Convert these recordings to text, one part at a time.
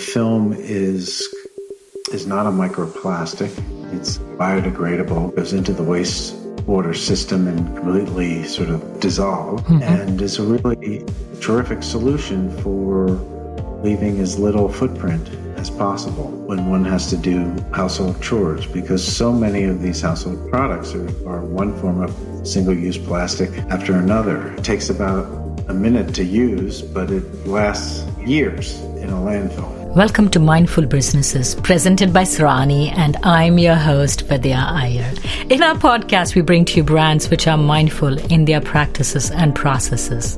film is not a microplastic. It's biodegradable, goes into the wastewater system and completely sort of dissolved, and is a really terrific solution for leaving as little footprint as possible when one has to do household chores, because so many of these household products are one form of single-use plastic after another. It takes about a minute to use, but it lasts years in a landfill. Welcome to Mindful Businesses, presented by Sarani, and I'm your host, Vidya Iyer. In our podcast, we bring to you brands which are mindful in their practices and processes.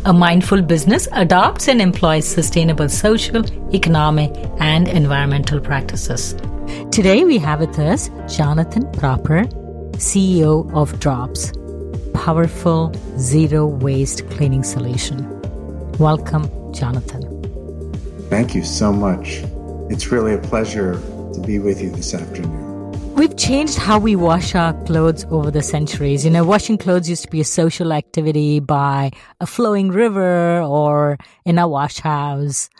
A mindful business adopts and employs sustainable social, economic, and environmental practices. Today, we have with us Jonathan Proper, CEO of Drops, powerful zero-waste cleaning solution. Welcome, Jonathan. Thank you so much. It's really a pleasure to be with you this afternoon. We've changed how we wash our clothes over the centuries. Washing clothes used to be a social activity by a flowing river or in a wash house.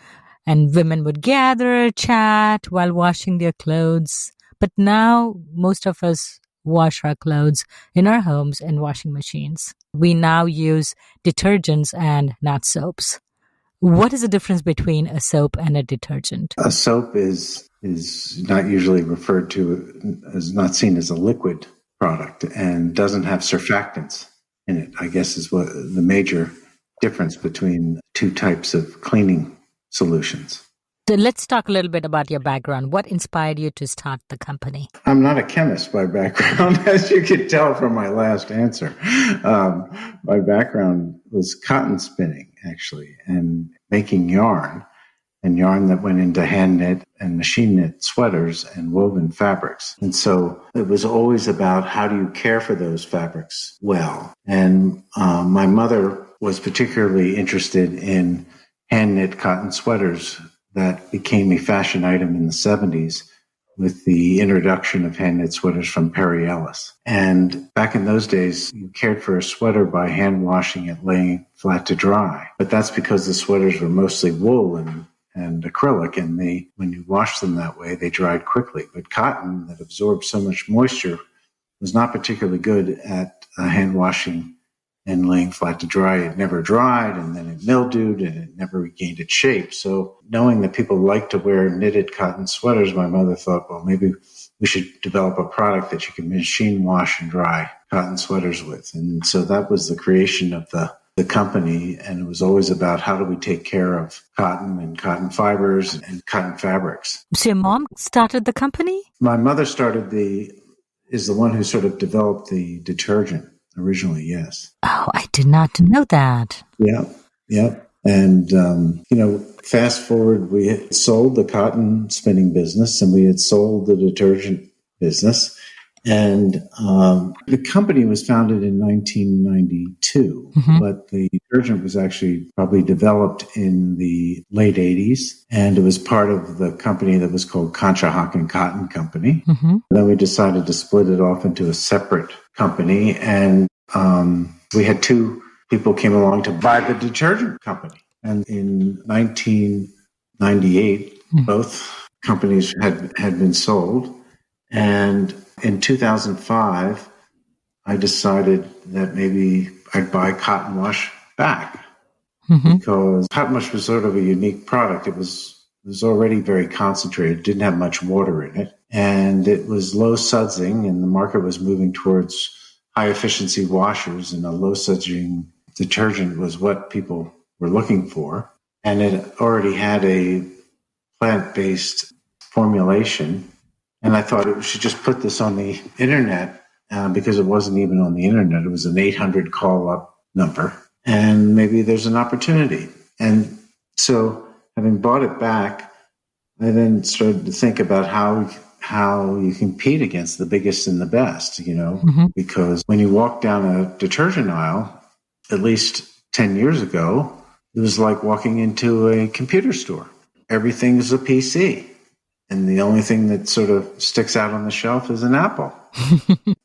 And women would gather, chat while washing their clothes. But now most of us wash our clothes in our homes in washing machines. We now use detergents and not soaps. What is the difference between a soap and a detergent? A soap is not usually referred to as, not seen as a liquid product, and doesn't have surfactants in it, I guess is what the major difference between two types of cleaning solutions. So let's talk a little bit about your background. What inspired you to start the company? I'm not a chemist by background, as you could tell from my last answer. My background was cotton spinning, actually, and making yarn that went into hand knit and machine knit sweaters and woven fabrics. And so it was always about how do you care for those fabrics well. And my mother was particularly interested in hand knit cotton sweaters that became a fashion item in the 70s with the introduction of hand knit sweaters from Perry Ellis. And back in those days, you cared for a sweater by hand washing it, laying flat to dry. But that's because the sweaters were mostly wool and acrylic, and when you washed them that way, they dried quickly. But cotton that absorbed so much moisture was not particularly good at hand washing and laying flat to dry. It never dried, and then it mildewed, and it never regained its shape. So knowing that people like to wear knitted cotton sweaters, my mother thought, well, maybe we should develop a product that you can machine wash and dry cotton sweaters with. And so that was the creation of the company, and it was always about how do we take care of cotton and cotton fibers and cotton fabrics. So your mom started the company? My mother is the one who sort of developed the detergent. Originally, yes. Oh, I did not know that. Yeah. And, fast forward, we had sold the cotton spinning business and we had sold the detergent business. And the company was founded in 1992, but the detergent was actually probably developed in the late 80s. And it was part of the company that was called Conshohocken Cotton Company. Then we decided to split it off into a separate company. And we had two people came along to buy the detergent company. And in 1998, both companies had been sold. And in 2005, I decided that maybe I'd buy Cotton Wash back because Cotton Wash was sort of a unique product. It was already very concentrated, didn't have much water in it, and it was low sudsing, and the market was moving towards high efficiency washers, and a low sudsing detergent was what people were looking for. And it already had a plant-based formulation. And I thought we should just put this on the internet because it wasn't even on the internet. It was an 800 call-up number. And maybe there's an opportunity. And so having bought it back, I then started to think about how you compete against the biggest and the best, because when you walk down a detergent aisle, at least 10 years ago, it was like walking into a computer store. Everything is a PC. And the only thing that sort of sticks out on the shelf is an apple.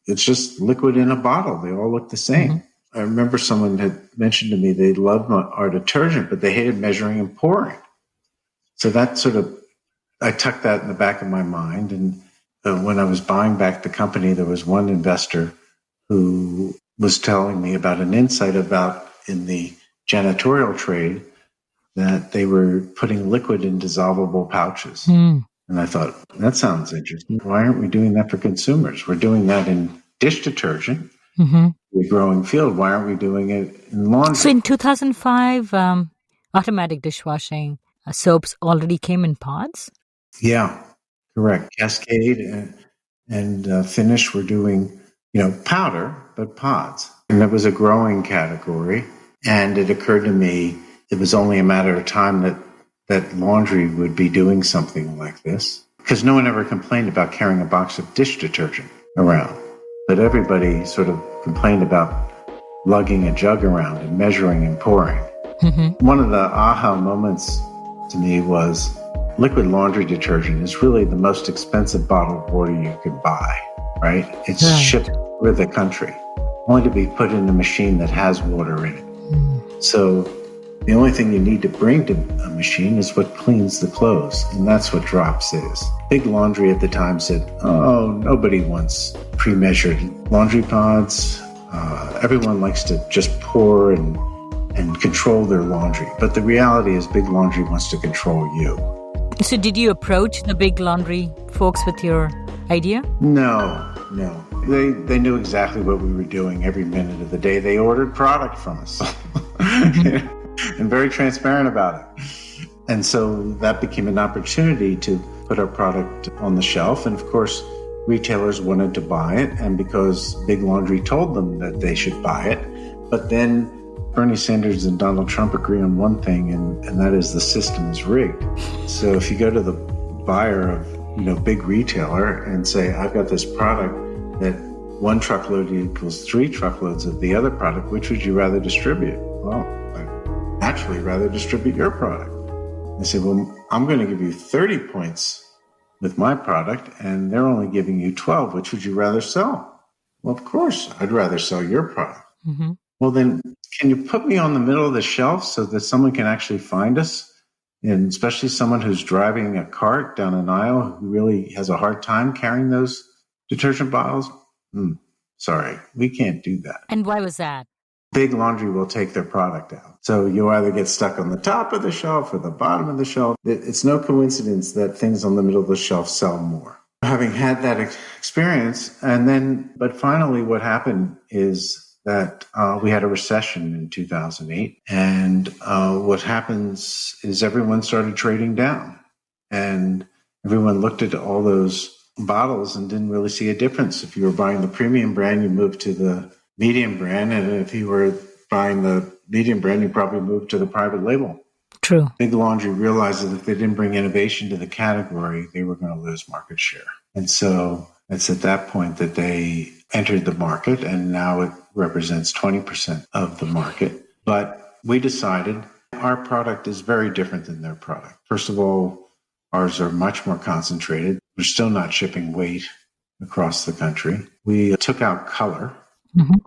It's just liquid in a bottle. They all look the same. I remember someone had mentioned to me they loved our detergent, but they hated measuring and pouring. So that sort of I tucked that in the back of my mind. And when I was buying back the company, there was one investor who was telling me about an insight about in the janitorial trade that they were putting liquid in dissolvable pouches. And I thought, that sounds interesting. Why aren't we doing that for consumers? We're doing that in dish detergent, a growing field. Why aren't we doing it in laundry? So in 2005, automatic dishwashing soaps already came in pods? Yeah, correct. Cascade and Finish were doing, powder, but pods. And that was a growing category. And it occurred to me it was only a matter of time that laundry would be doing something like this. Because no one ever complained about carrying a box of dish detergent around. But everybody sort of complained about lugging a jug around and measuring and pouring. One of the aha moments to me was liquid laundry detergent is really the most expensive bottle of water you can buy, right? It's shipped through the country, only to be put in a machine that has water in it. So the only thing you need to bring to a machine is what cleans the clothes, and that's what Drops is. Big Laundry at the time said, oh, nobody wants pre-measured laundry pods. Everyone likes to just pour and control their laundry. But the reality is Big Laundry wants to control you. So did you approach the Big Laundry folks with your idea? No. They knew exactly what we were doing every minute of the day. They ordered product from us. And very transparent about it. And so that became an opportunity to put our product on the shelf. And of course, retailers wanted to buy it. And because Big Laundry told them that they should buy it, but then Bernie Sanders and Donald Trump agree on one thing, and that is the system is rigged. So if you go to the buyer of, big retailer and say, I've got this product that 1 truckload equals 3 truckloads of the other product, which would you rather distribute? Well, I'd naturally rather distribute your product. They say, well, I'm going to give you 30 points with my product, and they're only giving you 12. Which would you rather sell? Well, of course, I'd rather sell your product. Well, then can you put me on the middle of the shelf so that someone can actually find us? And especially someone who's driving a cart down an aisle who really has a hard time carrying those detergent bottles? Sorry, we can't do that. And why was that? Big Laundry will take their product out. So you either get stuck on the top of the shelf or the bottom of the shelf. It's no coincidence that things on the middle of the shelf sell more. Having had that experience, but finally what happened is that we had a recession in 2008. And what happens is everyone started trading down. And everyone looked at all those bottles and didn't really see a difference. If you were buying the premium brand, you moved to the medium brand. And if you were buying the medium brand, you probably moved to the private label. True. Big Laundry realized that if they didn't bring innovation to the category, they were going to lose market share. And so it's at that point that they entered the market, and now it represents 20% of the market. But we decided our product is very different than their product. First of all, ours are much more concentrated. We're still not shipping weight across the country. We took out color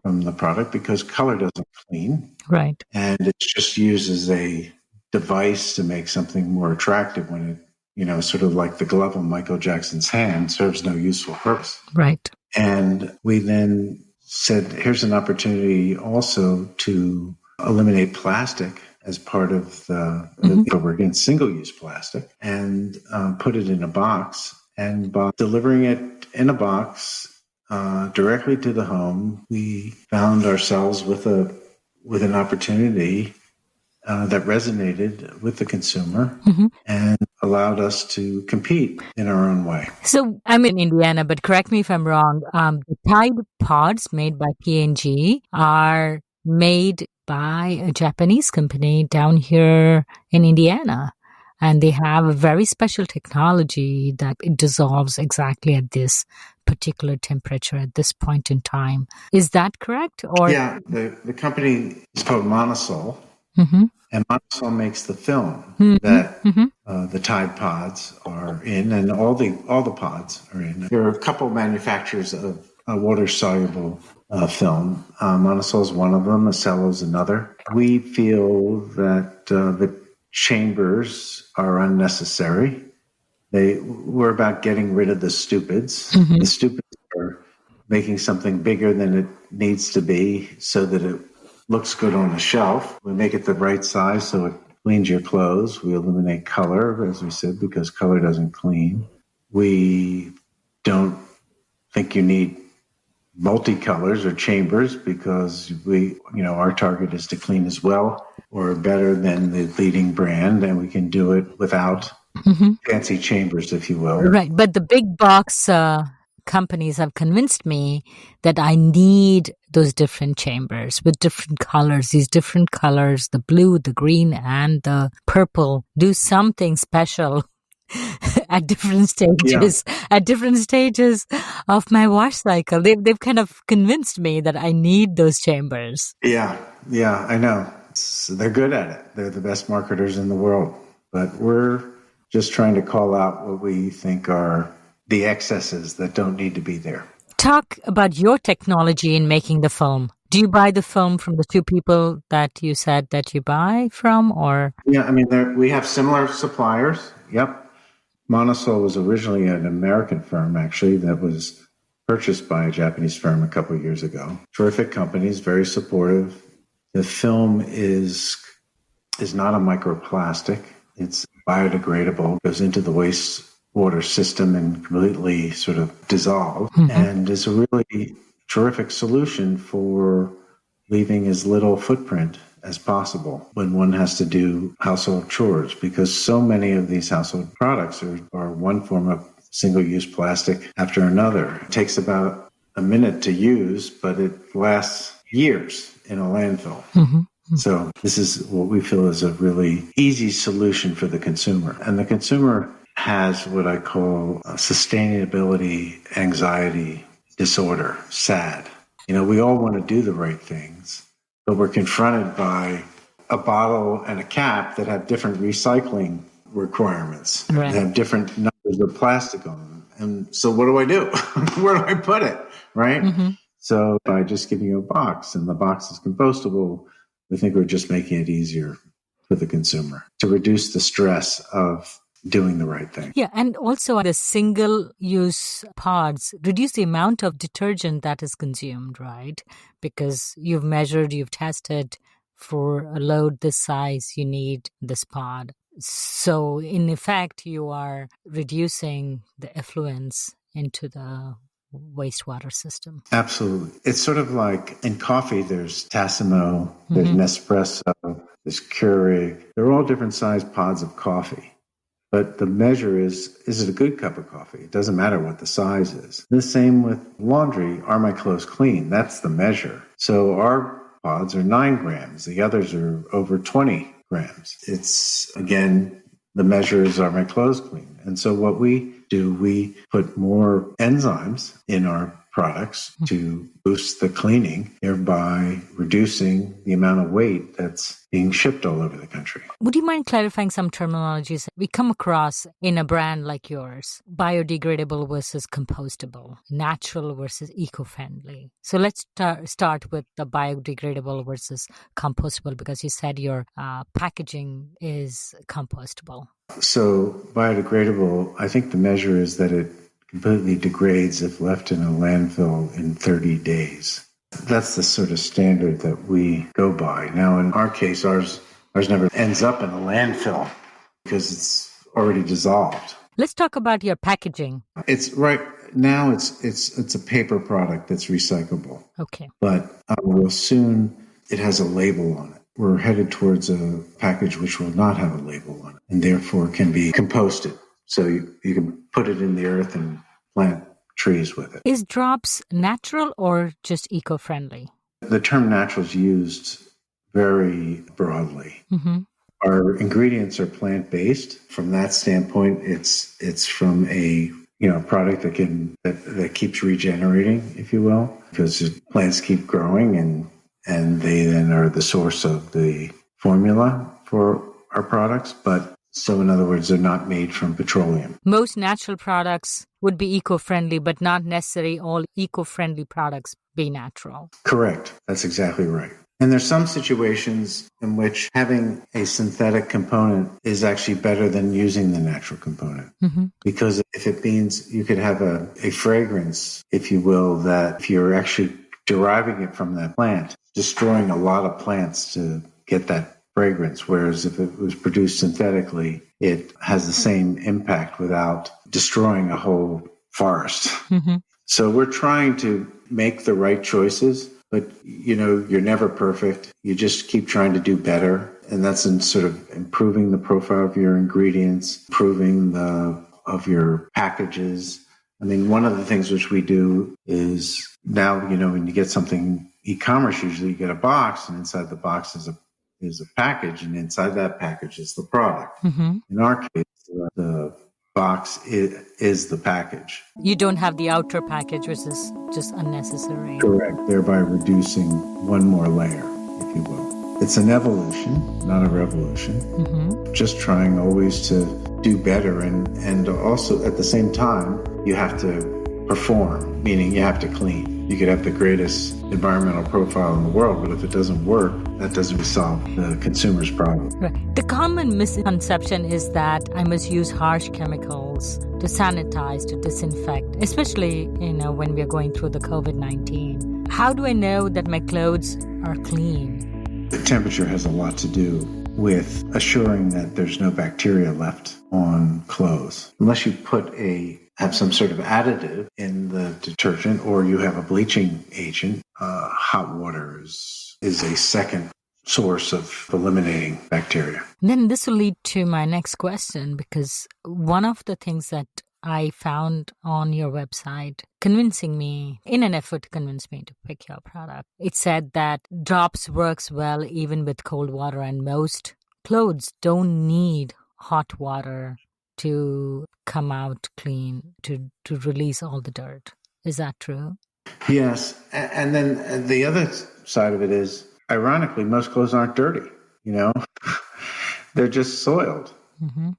from the product because color doesn't clean. Right. And it's just used as a device to make something more attractive when it, sort of like the glove on Michael Jackson's hand, serves no useful purpose. Right. And we then said, here's an opportunity also to eliminate plastic as part of we're against single-use plastic, and put it in a box. And by delivering it in a box directly to the home, we found ourselves with an opportunity that resonated with the consumer and allowed us to compete in our own way. So I'm in Indiana, but correct me if I'm wrong. The Tide pods made by P&G are made by a Japanese company down here in Indiana. And they have a very special technology that it dissolves exactly at this particular temperature at this point in time. Is that correct? Or yeah, the company is called Monosol. And Monosol makes the film that the Tide pods are in, and all the pods are in. There are a couple manufacturers of water-soluble film. Monosol is one of them. Acello is another. We feel that the chambers are unnecessary. We're about getting rid of the stupids. The stupids are making something bigger than it needs to be so that it looks good on the shelf. We make it the right size so it cleans your clothes. We eliminate color, as we said, because color doesn't clean. We don't think you need multicolors or chambers because our target is to clean as well or better than the leading brand, and we can do it without fancy chambers, if you will. Right. But the big box companies have convinced me that I need those different chambers with different colors, these different colors, the blue, the green, and the purple, do something special at different stages of my wash cycle. They've kind of convinced me that I need those chambers. Yeah, I know. They're good at it. They're the best marketers in the world. But we're just trying to call out what we think are the excesses that don't need to be there. Talk about your technology in making the film. Do you buy the film from the two people that you said that you buy from, or? Yeah, we have similar suppliers. Yep. Monosol was originally an American firm, actually, that was purchased by a Japanese firm a couple of years ago. Terrific companies, very supportive. The film is not a microplastic. It's biodegradable, goes into the wastewater system and completely sort of dissolves, and is a really terrific solution for leaving as little footprint as possible when one has to do household chores, because so many of these household products are one form of single-use plastic after another. It takes about a minute to use, but it lasts years in a landfill. So this is what we feel is a really easy solution for the consumer. And the consumer has what I call a sustainability anxiety disorder, SAD. We all want to do the right things, but we're confronted by a bottle and a cap that have different recycling requirements. Right. They have different numbers of plastic on them. And so what do I do? Where do I put it? Right? So by just giving you a box and the box is compostable, we think we're just making it easier for the consumer to reduce the stress of doing the right thing. Yeah, and also the single-use pods reduce the amount of detergent that is consumed, right? Because you've measured, you've tested, for a load this size, you need this pod. So in effect, you are reducing the effluents into the wastewater system. Absolutely. It's sort of like in coffee, there's Tassimo, there's Nespresso, there's Keurig. They're all different sized pods of coffee. But the measure is it a good cup of coffee? It doesn't matter what the size is. The same with laundry. Are my clothes clean? That's the measure. So our pods are 9 grams. The others are over 20 grams. It's, again, the measure is, are my clothes clean? And so what we do, we put more enzymes in our products to boost the cleaning, thereby reducing the amount of weight that's being shipped all over the country. Would you mind clarifying some terminologies we come across in a brand like yours? Biodegradable versus compostable, natural versus eco-friendly. So let's start with the biodegradable versus compostable, because you said your packaging is compostable. So biodegradable, I think the measure is that it completely degrades if left in a landfill in 30 days. That's the sort of standard that we go by. Now, in our case, ours never ends up in a landfill because it's already dissolved. Let's talk about your packaging. It's right now. It's a paper product that's recyclable. Okay. But soon it has a label on it. We're headed towards a package which will not have a label on it and therefore can be composted. So you can put it in the earth and plant trees with it. Is Drops natural or just eco-friendly? The term natural is used very broadly. Our ingredients are plant-based. From that standpoint, it's from a product that keeps regenerating, if you will, because plants keep growing and they then are the source of the formula for our products. But so in other words, they're not made from petroleum. Most natural products would be eco-friendly, but not necessarily all eco-friendly products be natural. Correct. That's exactly right. And there's some situations in which having a synthetic component is actually better than using the natural component. Mm-hmm. Because if it means you could have a fragrance, if you will, that if you're actually deriving it from that plant, destroying a lot of plants to get that fragrance. Whereas if it was produced synthetically, it has the same impact without destroying a whole forest. Mm-hmm. So we're trying to make the right choices, but you're never perfect. You just keep trying to do better. And that's in sort of improving the profile of your ingredients, improving of your packages. I mean, one of the things which we do is now, when you get something e-commerce, usually you get a box, and inside the box is a package, and inside that package is the product. Mm-hmm. In our case, the box is the package. You don't have the outer package, which is just unnecessary. Correct, thereby reducing one more layer, if you will. It's an evolution, not a revolution. Mm-hmm. Just trying always to do better, and also at the same time, you have to perform, meaning you have to clean. You could have the greatest environmental profile in the world, but if it doesn't work, that doesn't solve the consumer's problem. Right. The common misconception is that I must use harsh chemicals to sanitize, to disinfect, especially, when we are going through the COVID-19. How do I know that my clothes are clean? The temperature has a lot to do with assuring that there's no bacteria left on clothes. Unless you have some sort of additive in the detergent, or you have a bleaching agent, hot water is a second source of eliminating bacteria. Then this will lead to my next question, because one of the things that I found on your website in an effort to convince me to pick your product, it said that Drops works well even with cold water, and most clothes don't need hot water to come out clean, to release all the dirt. Is that true? Yes. And then the other side of it is, ironically, most clothes aren't dirty, They're just soiled. Mm-hmm.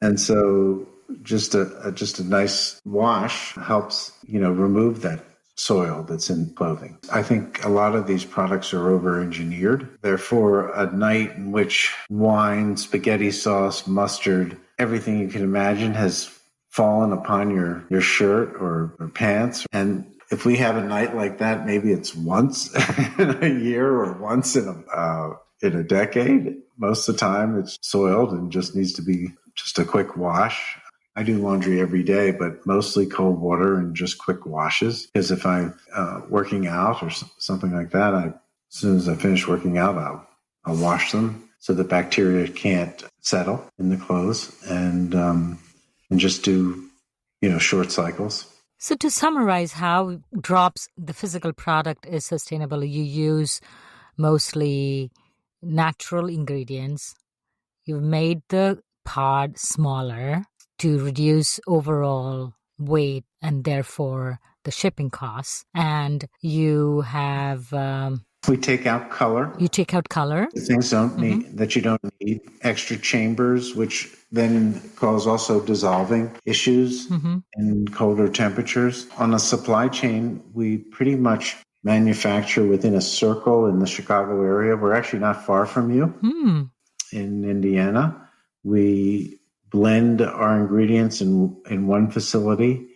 And so just a nice wash helps, remove that soil that's in clothing. I think a lot of these products are over-engineered. Therefore, a night in which wine, spaghetti sauce, mustard, everything you can imagine has fallen upon your shirt or pants. And if we have a night like that, maybe it's once in a year or once in a decade. Most of the time it's soiled and just needs to be just a quick wash. I do laundry every day, but mostly cold water and just quick washes. Because if I'm working out or something like that, as soon as I finish working out, I'll wash them so the bacteria can't settle in the clothes, and just do, short cycles. So to summarize how Drops, the physical product, is sustainable, you use mostly natural ingredients. You've made the pod smaller to reduce overall weight and therefore the shipping costs. And you have... we take out color. You take out color. The things that you don't need. Extra chambers, which then cause also dissolving issues in colder temperatures. On a supply chain, we pretty much manufacture within a circle in the Chicago area. We're actually not far from you in Indiana. We blend our ingredients in one facility,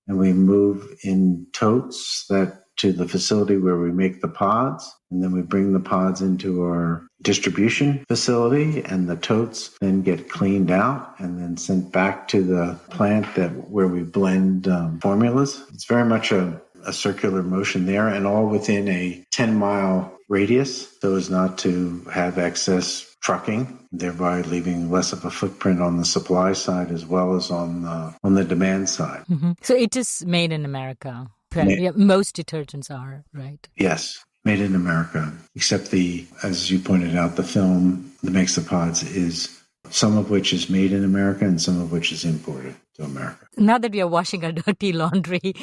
and we move in totes to the facility where we make the pods, and then we bring the pods into our distribution facility, and the totes then get cleaned out and then sent back to the plant where we blend formulas. It's very much a circular motion there, and all within a 10-mile radius, so as not to have excess trucking, thereby leaving less of a footprint on the supply side as well as on the demand side. Mm-hmm. So it is made in America. Most detergents are, right? Yes, made in America, except as you pointed out, the film that makes the pods is some of which is made in America and some of which is imported to America. Now that we are washing our dirty laundry,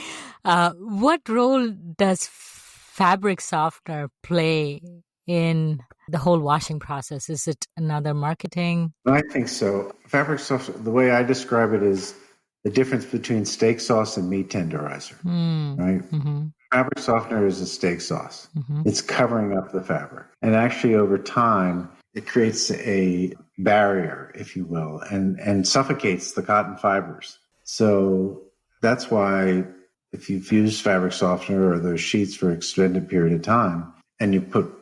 what role does fabric softener play in the whole washing process? Is it another marketing? I think so. Fabric softener, the way I describe it, is the difference between steak sauce and meat tenderizer, right? Mm-hmm. Fabric softener is a steak sauce. Mm-hmm. It's covering up the fabric. And actually, over time, it creates a barrier, if you will, and suffocates the cotton fibers. So that's why if you've used fabric softener or those sheets for an extended period of time and you put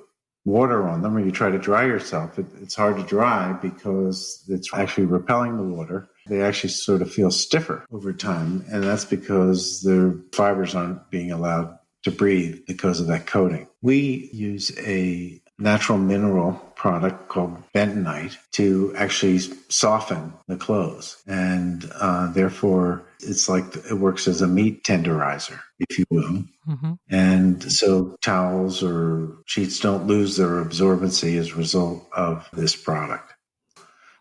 water on them or you try to dry yourself, it's hard to dry because it's actually repelling the water. They actually sort of feel stiffer over time. And that's because their fibers aren't being allowed to breathe because of that coating. We use a natural mineral product called bentonite to actually soften the clothes. And therefore, it's like it works as a meat tenderizer, if you will. Mm-hmm. And so towels or sheets don't lose their absorbency as a result of this product.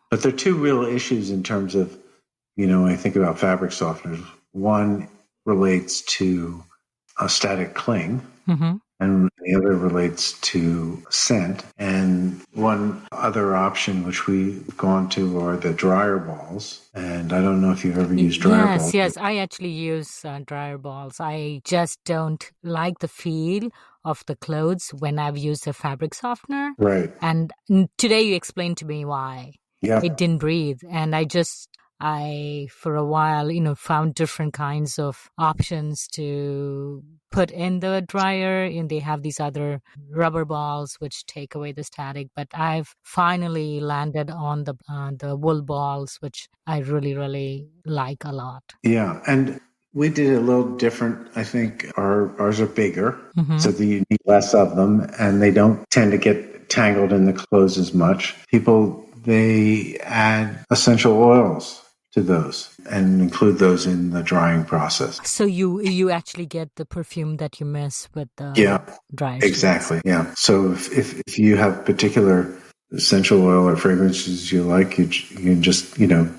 But there are two real issues in terms of, when I think about fabric softeners. One relates to a static cling, Mm-hmm. and the other relates to scent. And one other option, which we've gone to, are the dryer balls. And I don't know if you've ever used dryer balls. Yes, I actually use dryer balls. I just don't like the feel of the clothes when I've used a fabric softener. Right. And today you explained to me why. Yeah. It didn't breathe. And I, for a while, found different kinds of options to put in the dryer. And they have these other rubber balls which take away the static. But I've finally landed on the wool balls, which I really, really like a lot. Yeah. And we did it a little different. I think ours are bigger, Mm-hmm. so that you need less of them, and they don't tend to get tangled in the clothes as much. They add essential oils to those and include those in the drying process. So you actually get the perfume that you miss with the dryer sheets. Exactly. Yeah. So if you have particular essential oil or fragrances you like, you can just do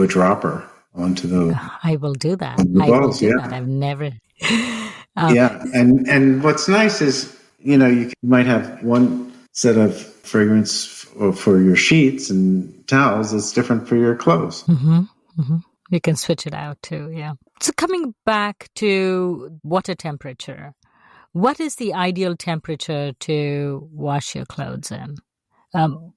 a dropper onto the. I will do that. Balls, that. I've never. Yeah, and what's nice is you might have one set of fragrance for your sheets and towels that's different for your clothes. Mm-hmm. Mm-hmm. You can switch it out too. Yeah. So coming back to water temperature, what is the ideal temperature to wash your clothes in?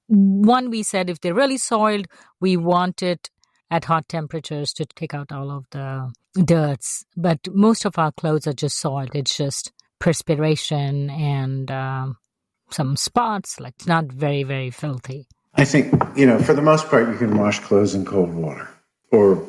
One, we said if they're really soiled, we want it at hot temperatures to take out all of the dirts. But most of our clothes are just soiled. It's just perspiration and some spots. Like, it's not very, very filthy. I think, for the most part, you can wash clothes in cold water or,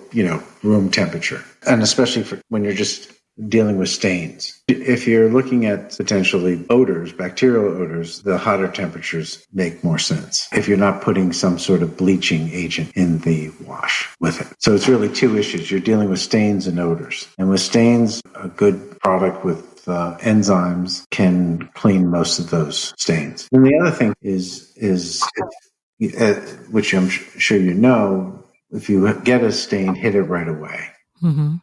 room temperature. And especially when you're just dealing with stains. If you're looking at potentially odors, bacterial odors, the hotter temperatures make more sense if you're not putting some sort of bleaching agent in the wash with it. So it's really two issues. You're dealing with stains and odors. And with stains, a good product with enzymes can clean most of those stains. And the other thing is which I'm sure if you get a stain, hit it right away. Mm-hmm.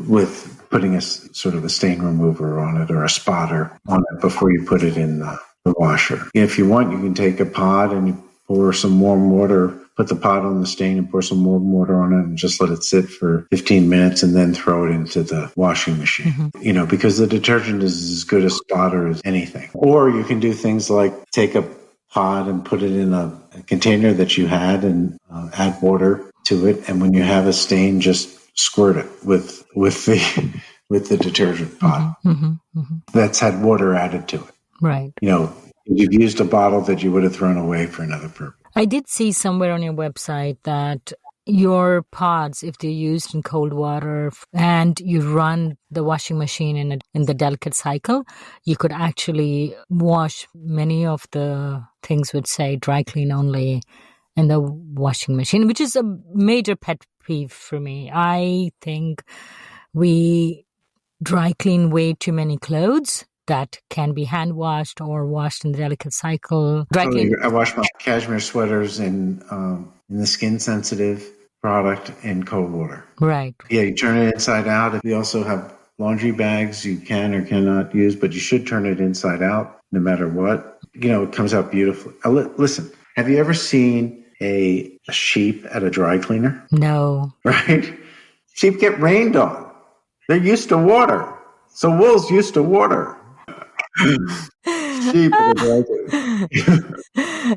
With putting a sort of a stain remover on it or a spotter on it before you put it in the washer. If you want, you can take a pod and you pour some warm water, put the pot on the stain and pour some warm water on it and just let it sit for 15 minutes and then throw it into the washing machine. Mm-hmm. Because the detergent is as good a spotter as anything. Or you can do things like take a pod and put it in a container that you had and add water to it. And when you have a stain, just squirt it with the detergent pot that's had water added to it. Right. You've used a bottle that you would have thrown away for another purpose. I did see somewhere on your website that your pods, if they're used in cold water and you run the washing machine in the delicate cycle, you could actually wash many of the things which say dry clean only in the washing machine, which is a major pet peeve for me. I think we dry clean way too many clothes that can be hand washed or washed in the delicate cycle. I wash my cashmere sweaters in the skin sensitive product in cold water. Right. Yeah, you turn it inside out. We also have laundry bags you can or cannot use, but you should turn it inside out no matter what. It comes out beautifully. Listen, have you ever seen a sheep at a dry cleaner? No. Right? Sheep get rained on. They're used to water. So wolves used to water. Sheep in the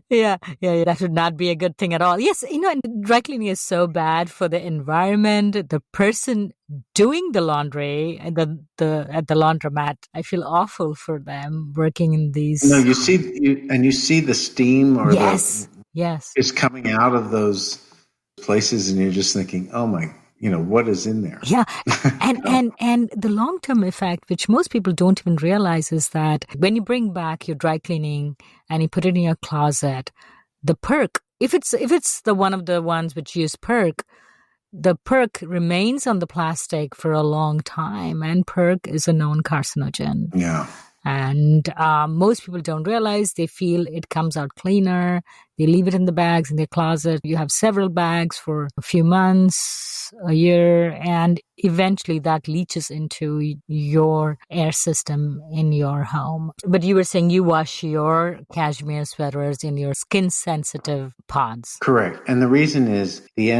yeah, that would not be a good thing at all. Yes, and dry cleaning is so bad for the environment, the person doing the laundry, and the at the laundromat. I feel awful for them working in these. No, you see the steam or yes, is coming out of those places, and you're just thinking, oh my, what is in there? Yeah. And the long-term effect, which most people don't even realize, is that when you bring back your dry cleaning and you put it in your closet, the perk, if it's the one of the ones which use perk, the perk remains on the plastic for a long time, and perk is a known carcinogen. Yeah. And most people don't realize. They feel it comes out cleaner. They leave it in the bags in their closet. You have several bags for a few months, a year, and eventually that leaches into your air system in your home. But you were saying you wash your cashmere sweaters in your skin-sensitive pods. Correct. And the reason is the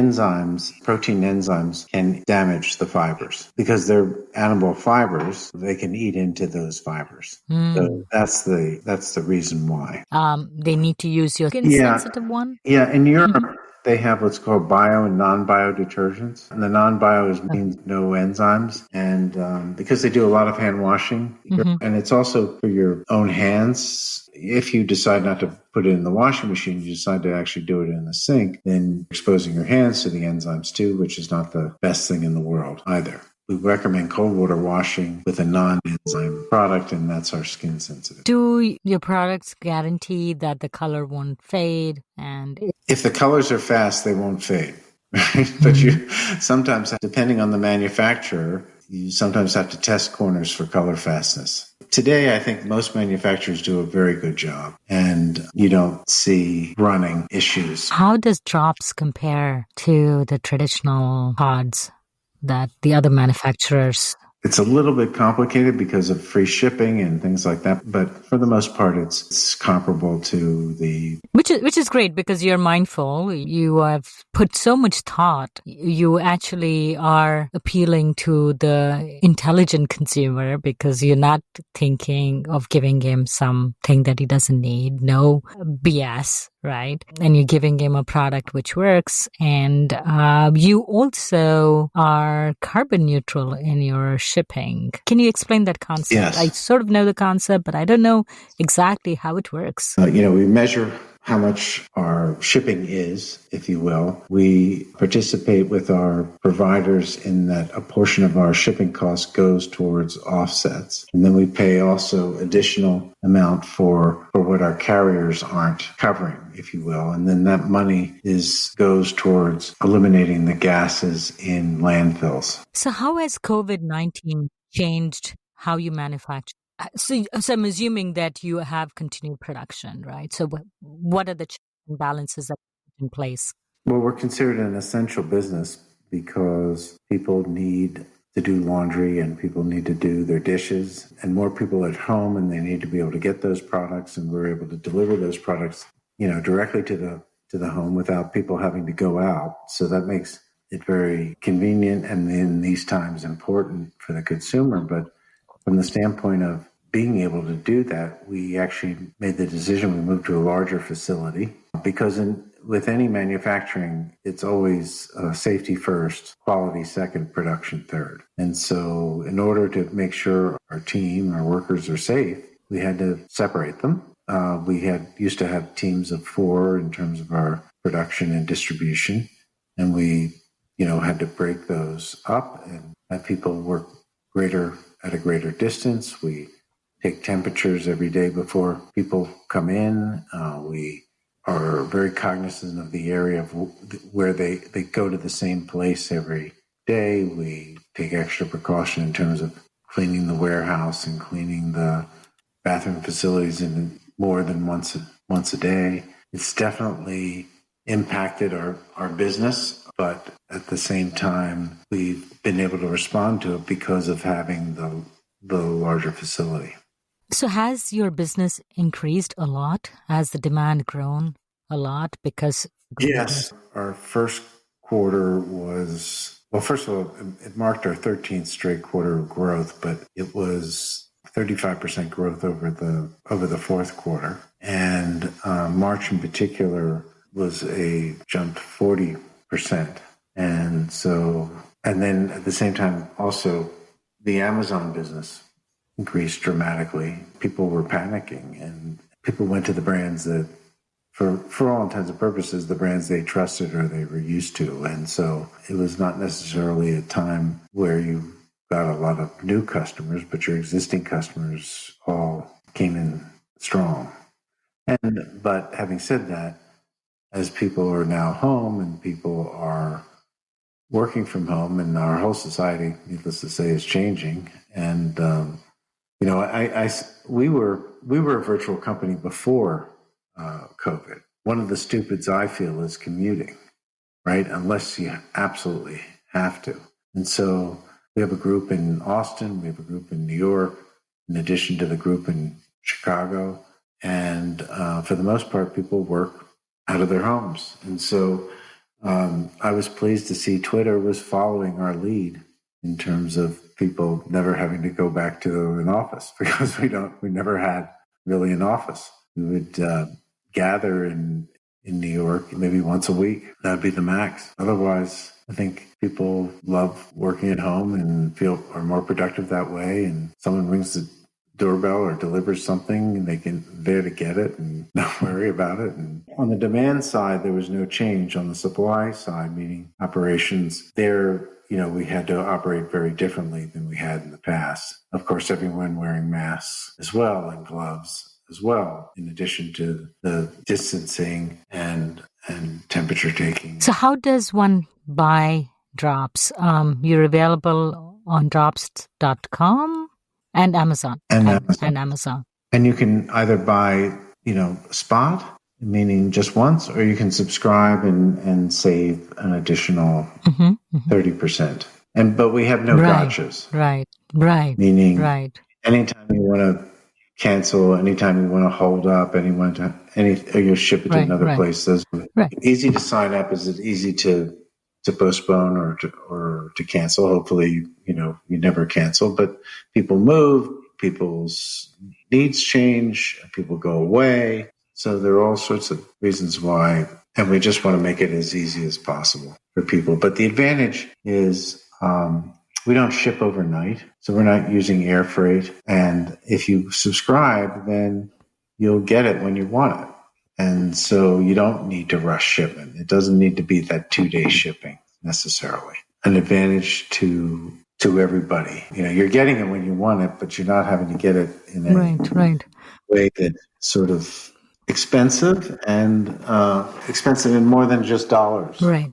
protein enzymes can damage the fibers because they're animal fibers. They can eat into those fibers. So that's the reason why. They need to use your skin-sensitive one? Yeah, in Europe, they have what's called bio and non-bio detergents. And the non-bio means no enzymes. And because they do a lot of hand washing, and it's also for your own hands. If you decide not to put it in the washing machine, you decide to actually do it in the sink, then you're exposing your hands to the enzymes too, which is not the best thing in the world either. We recommend cold water washing with a non-enzyme product, and that's our skin sensitive. Do your products guarantee that the color won't fade? And if the colors are fast, they won't fade. But you sometimes, depending on the manufacturer, you sometimes have to test corners for color fastness. Today, I think most manufacturers do a very good job, and you don't see running issues. How does Drops compare to the traditional pods that the other manufacturers? It's a little bit complicated because of free shipping and things like that, but for the most part, it's comparable to the... Which is great because you're mindful. You have put so much thought. You actually are appealing to the intelligent consumer because you're not thinking of giving him something that he doesn't need. No BS. Right? And you're giving him a product which works. And you also are carbon neutral in your shipping. Can you explain that concept? Yes. I sort of know the concept, but I don't know exactly how it works. We measure how much our shipping is, if you will. We participate with our providers in that a portion of our shipping cost goes towards offsets. And then we pay also additional amount for what our carriers aren't covering, if you will. And then that money goes towards eliminating the gases in landfills. So how has COVID-19 changed how you manufacture? So I'm assuming that you have continued production, right? So what are the balances that are in place? Well, we're considered an essential business because people need to do laundry and people need to do their dishes and more people at home, and they need to be able to get those products, and we're able to deliver those products, directly to the home without people having to go out. So that makes it very convenient and in these times important for the consumer. But from the standpoint of being able to do that, we actually made the decision. We moved to a larger facility because with any manufacturing, it's always safety first, quality second, production third. And so in order to make sure our team, our workers are safe, we had to separate them. We used to have teams of 4 in terms of our production and distribution, and we had to break those up and have people work at a greater distance. We take temperatures every day before people come in. We are very cognizant of the area of where they go to the same place every day. We take extra precaution in terms of cleaning the warehouse and cleaning the bathroom facilities in more than once a day. It's definitely impacted our business, but at the same time, we've been able to respond to it because of having the larger facility. So has your business increased a lot? Has the demand grown a lot? Because yes, our first quarter was Well, first of all, it marked our 13th straight quarter of growth, but it was 35% growth over the fourth quarter. And March in particular jumped 40%. And then at the same time, also the Amazon business increased dramatically. People were panicking, and people went to the brands that, for all intents and purposes, the brands they trusted or they were used to. And so it was not necessarily a time where you got a lot of new customers, but your existing customers all came in strong. But having said that, as people are now home and people are working from home, and our whole society, needless to say, is changing. And we were a virtual company before COVID. One of the stupids I feel is commuting, right? Unless you absolutely have to. And so we have a group in Austin, we have a group in New York, in addition to the group in Chicago. And for the most part, people work out of their homes. And so I was pleased to see Twitter was following our lead in terms of people never having to go back to an office, because we never had really an office. We would gather in New York maybe once a week. That'd be the max. Otherwise, I think people love working at home and are more productive that way. And someone rings the doorbell or delivers something, and they're to get it and not worry about it. And on the demand side, there was no change. On the supply side, meaning operations, we had to operate very differently than we had in the past. Of course, everyone wearing masks as well and gloves as well, in addition to the distancing and temperature taking. So how does one buy drops? You're available on drops.com and Amazon. And Amazon. And you can either buy, spot, meaning just once, or you can subscribe and save an additional 30%. But we have no gotchas. Right. Meaning anytime you want to cancel, anytime you want to hold up, or you ship it to another place. Easy to sign up. Is it easy to postpone or to cancel? Hopefully, you never cancel, but people move, people's needs change, people go away. So there are all sorts of reasons why, and we just want to make it as easy as possible for people. But the advantage is we don't ship overnight, so we're not using air freight. And if you subscribe, then you'll get it when you want it. And so you don't need to rush shipment. It doesn't need to be that 2-day shipping necessarily. An advantage to everybody. You're getting it when you want it, but you're not having to get it in a way that's sort of expensive and expensive in more than just dollars. Right.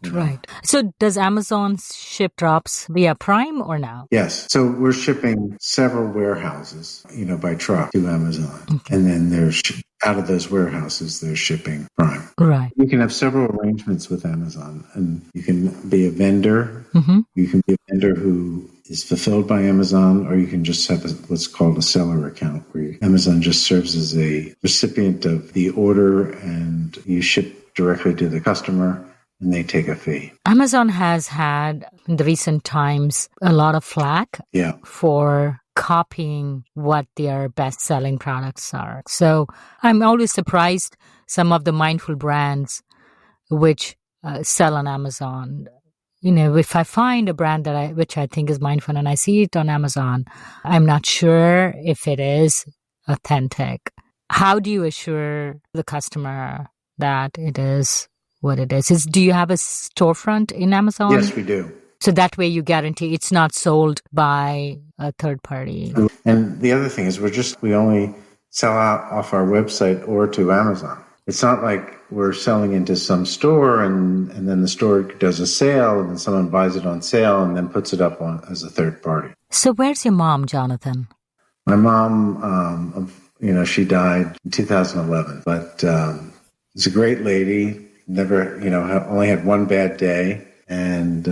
So does Amazon ship drops via Prime or no? Yes. So we're shipping several warehouses, by truck to Amazon. Okay. And then out of those warehouses, they're shipping Prime. Right. You can have several arrangements with Amazon, and you can be a vendor. Mm-hmm. You can be a vendor who is fulfilled by Amazon, or you can just have what's called a seller account, where Amazon just serves as a recipient of the order, and you ship directly to the customer, and they take a fee. Amazon has had, in the recent times, a lot of flack for copying what their best-selling products are. So I'm always surprised some of the mindful brands which sell on Amazon. If I find a brand which I think is mindful and I see it on Amazon, I'm not sure if it is authentic. How do you assure the customer that it is what it is? Do you have a storefront in Amazon? Yes, we do. So that way you guarantee it's not sold by a third party. And the other thing is we only sell out off our website or to Amazon. It's not like we're selling into some store and then the store does a sale and then someone buys it on sale and then puts it up as a third party. So where's your mom, Jonathan? My mom, she died in 2011, but she's a great lady. Never, only had one bad day. And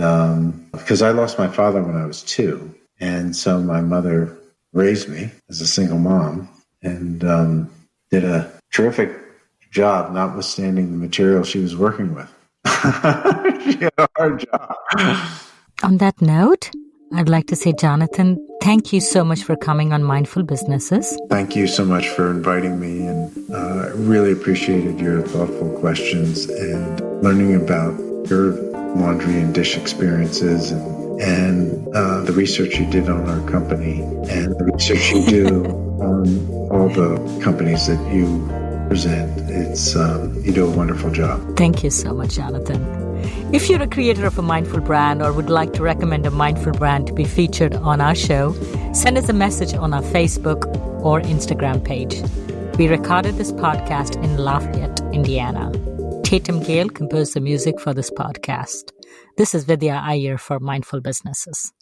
because I lost my father when I was 2. And so my mother raised me as a single mom and did a terrific job, notwithstanding the material she was working with. She had a hard job. On that note, I'd like to say, Jonathan, thank you so much for coming on Mindful Businesses. Thank you so much for inviting me, and I really appreciated your thoughtful questions and learning about your laundry and dish experiences and the research you did on our company and the research you do on all the companies that you present. It's you do a wonderful job. Thank you so much, Jonathan. If you're a creator of a mindful brand or would like to recommend a mindful brand to be featured on our show, send us a message on our Facebook or Instagram page. We recorded this podcast in Lafayette, Indiana. Tatum Gale composed the music for this podcast. This is Vidya Iyer for Mindful Businesses.